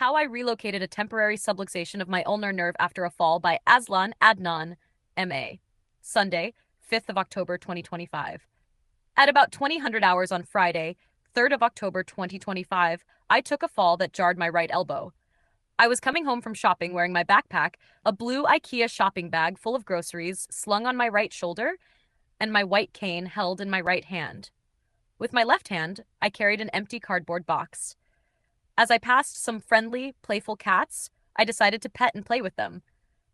How I Relocated a Temporary Subluxation of My Ulnar Nerve After a Fall by Aslan Adnan, M.A. Sunday, 5th of October 2025. At about 2000 hours on Friday, 3rd of October 2025, I took a fall that jarred my right elbow. I was coming home from shopping wearing my backpack, a blue IKEA shopping bag full of groceries slung on my right shoulder, and my white cane held in my right hand. With my left hand, I carried an empty cardboard box. As I passed some friendly, playful cats, I decided to pet and play with them.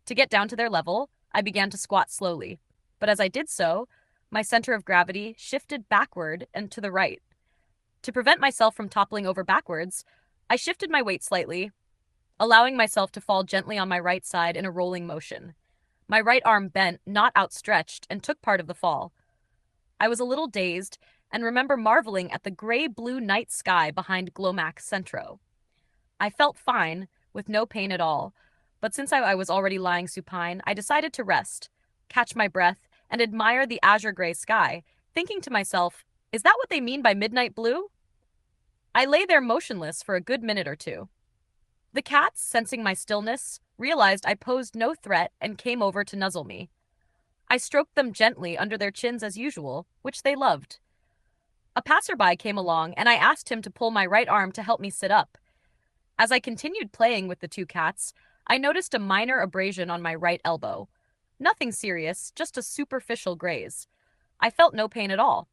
To get down to their level, I began to squat slowly. But as I did so, my center of gravity shifted backward and to the right. To prevent myself from toppling over backwards, I shifted my weight slightly, allowing myself to fall gently on my right side in a rolling motion. My right arm bent, not outstretched, and took part of the fall. I was a little dazed and remember marveling at the gray-blue night sky behind Glomax Centro. I felt fine, with no pain at all, but since I was already lying supine, I decided to rest, catch my breath, and admire the azure gray sky, thinking to myself, is that what they mean by midnight blue? I lay there motionless for a good minute or two. The cats, sensing my stillness, realized I posed no threat and came over to nuzzle me. I stroked them gently under their chins as usual, which they loved. A passerby came along and I asked him to pull my right arm to help me sit up. As I continued playing with the two cats, I noticed a minor abrasion on my right elbow. Nothing serious, just a superficial graze. I felt no pain at all.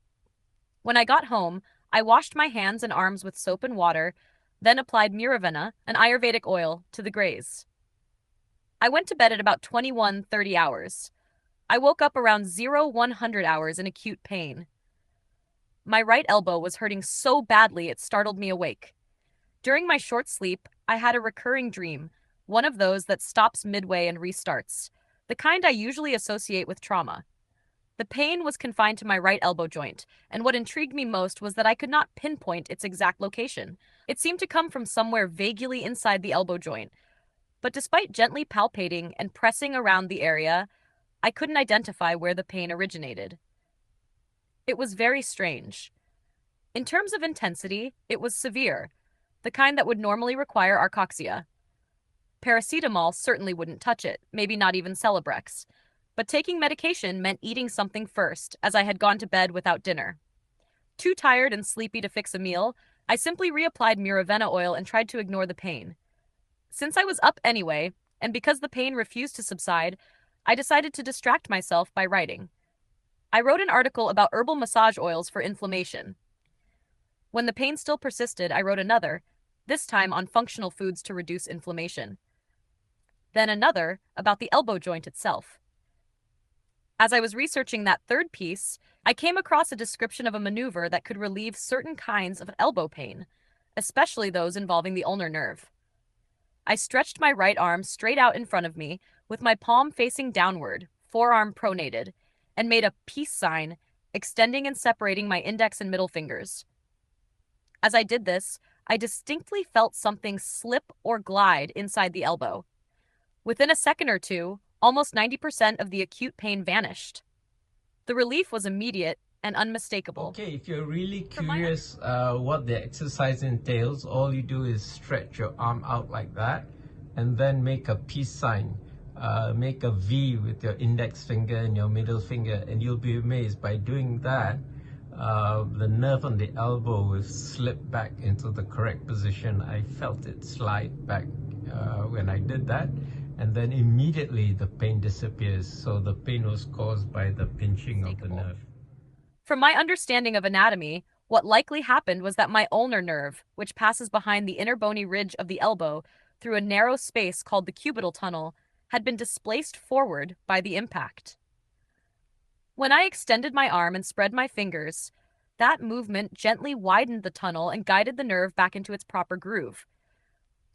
When I got home, I washed my hands and arms with soap and water, then applied Muravena, an Ayurvedic oil, to the graze. I went to bed at about 21:30 hours. I woke up around 0100 hours in acute pain. My right elbow was hurting so badly it startled me awake. During my short sleep, I had a recurring dream, one of those that stops midway and restarts, the kind I usually associate with trauma. The pain was confined to my right elbow joint, and what intrigued me most was that I could not pinpoint its exact location. It seemed to come from somewhere vaguely inside the elbow joint, but despite gently palpating and pressing around the area, I couldn't identify where the pain originated. It was very strange. In terms of intensity, it was severe, the kind that would normally require Arcoxia. Paracetamol certainly wouldn't touch it, maybe not even Celebrex. But taking medication meant eating something first, as I had gone to bed without dinner. Too tired and sleepy to fix a meal, I simply reapplied Muravena oil and tried to ignore the pain. Since I was up anyway, and because the pain refused to subside, I decided to distract myself by writing. I wrote an article about herbal massage oils for inflammation. When the pain still persisted, I wrote another, this time on functional foods to reduce inflammation. Then another about the elbow joint itself. As I was researching that third piece, I came across a description of a maneuver that could relieve certain kinds of elbow pain, especially those involving the ulnar nerve. I stretched my right arm straight out in front of me, with my palm facing downward, forearm pronated, and made a peace sign, extending and separating my index and middle fingers. As I did this, I distinctly felt something slip or glide inside the elbow. Within a second or two, almost 90% of the acute pain vanished. The relief was immediate and unmistakable. Okay, if you're really curious what the exercise entails, all you do is stretch your arm out like that and then make a peace sign. Make a V with your index finger and your middle finger, and you'll be amazed. By doing that, the nerve on the elbow will slip back into the correct position. I felt it slide back when I did that, and then immediately the pain disappears. So the pain was caused by the pinching of the nerve. From my understanding of anatomy, what likely happened was that my ulnar nerve, which passes behind the inner bony ridge of the elbow through a narrow space called the cubital tunnel, had been displaced forward by the impact. When I extended my arm and spread my fingers, that movement gently widened the tunnel and guided the nerve back into its proper groove.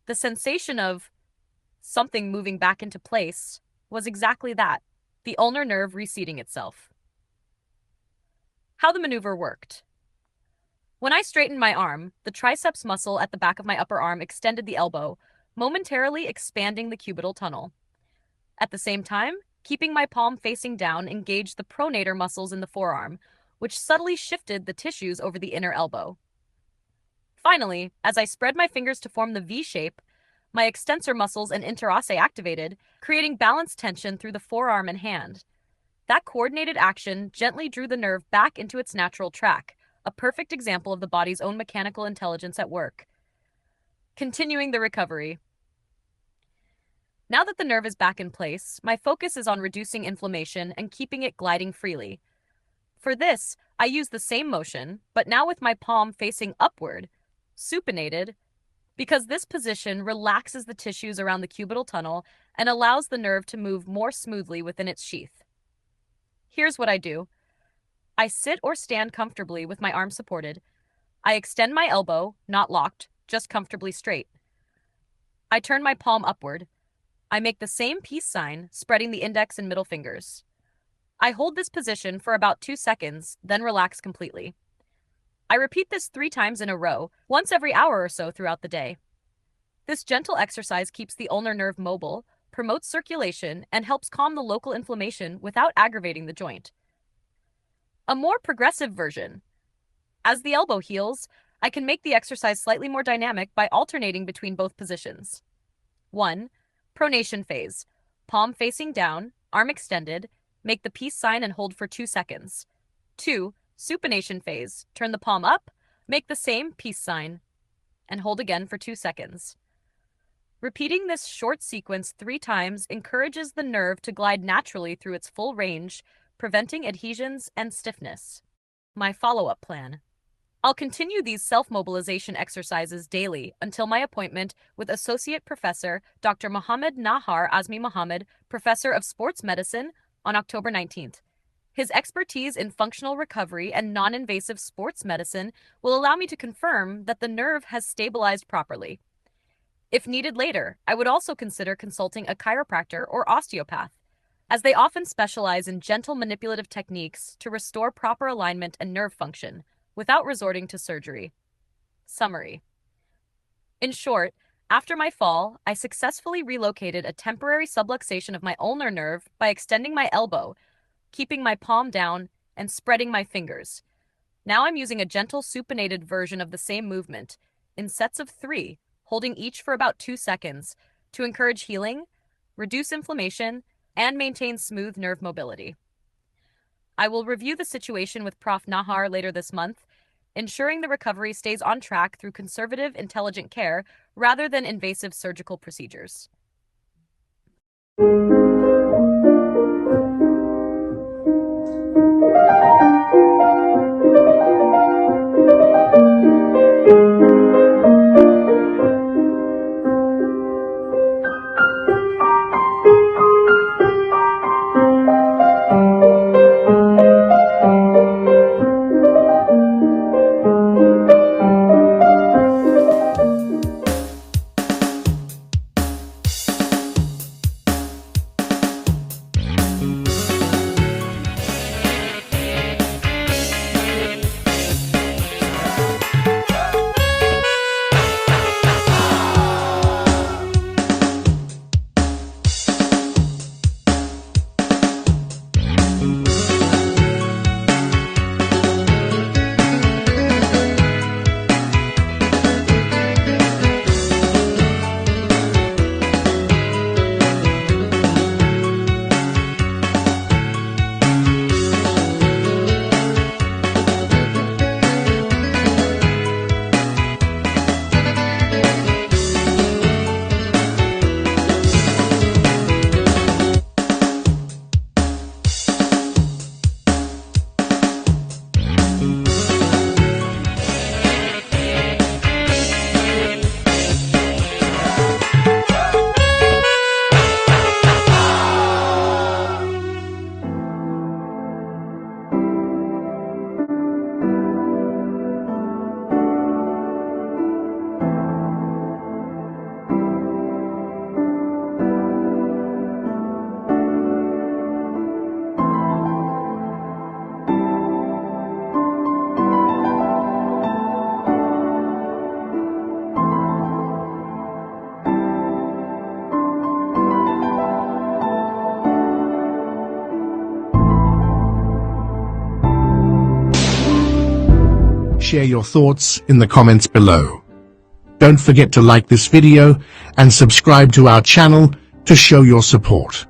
The sensation of something moving back into place was exactly that, the ulnar nerve reseating itself. How the maneuver worked. When I straightened my arm, the triceps muscle at the back of my upper arm extended the elbow, momentarily expanding the cubital tunnel. At the same time, keeping my palm facing down engaged the pronator muscles in the forearm, which subtly shifted the tissues over the inner elbow. Finally, as I spread my fingers to form the V shape, My extensor muscles and interossae activated, creating balanced tension through the forearm and hand. That coordinated action gently drew the nerve back into its natural track, a perfect example of the body's own mechanical intelligence at work. Continuing the recovery. Now that the nerve is back in place, my focus is on reducing inflammation and keeping it gliding freely. For this, I use the same motion, but now with my palm facing upward, supinated, because this position relaxes the tissues around the cubital tunnel and allows the nerve to move more smoothly within its sheath. Here's what I do. I sit or stand comfortably with my arms supported. I extend my elbow, not locked, just comfortably straight. I turn my palm upward. I make the same peace sign, spreading the index and middle fingers. I hold this position for about 2 seconds, then relax completely. I repeat this 3 times in a row, once every hour or so throughout the day. This gentle exercise keeps the ulnar nerve mobile, promotes circulation, and helps calm the local inflammation without aggravating the joint. A more progressive version. As the elbow heals, I can make the exercise slightly more dynamic by alternating between both positions. 1. Pronation phase. Palm facing down, arm extended, make the peace sign and hold for 2 seconds. 2. Supination phase. Turn the palm up, make the same peace sign, and hold again for 2 seconds. Repeating this short sequence 3 times encourages the nerve to glide naturally through its full range, preventing adhesions and stiffness. My follow-up plan. I'll continue these self-mobilization exercises daily until my appointment with Associate Professor Dr. Mohammed Nahar Azmi Mohammed, Professor of Sports Medicine, on October 19th. His expertise in functional recovery and non-invasive sports medicine will allow me to confirm that the nerve has stabilized properly. If needed later, I would also consider consulting a chiropractor or osteopath, as they often specialize in gentle manipulative techniques to restore proper alignment and nerve function, without resorting to surgery. Summary. In short, after my fall, I successfully relocated a temporary subluxation of my ulnar nerve by extending my elbow, keeping my palm down, and spreading my fingers. Now I'm using a gentle supinated version of the same movement, in sets of 3, holding each for about 2 seconds, to encourage healing, reduce inflammation, and maintain smooth nerve mobility. I will review the situation with Prof. Nahar later this month, ensuring the recovery stays on track through conservative, intelligent care rather than invasive surgical procedures. Share your thoughts in the comments below. Don't forget to like this video and subscribe to our channel to show your support.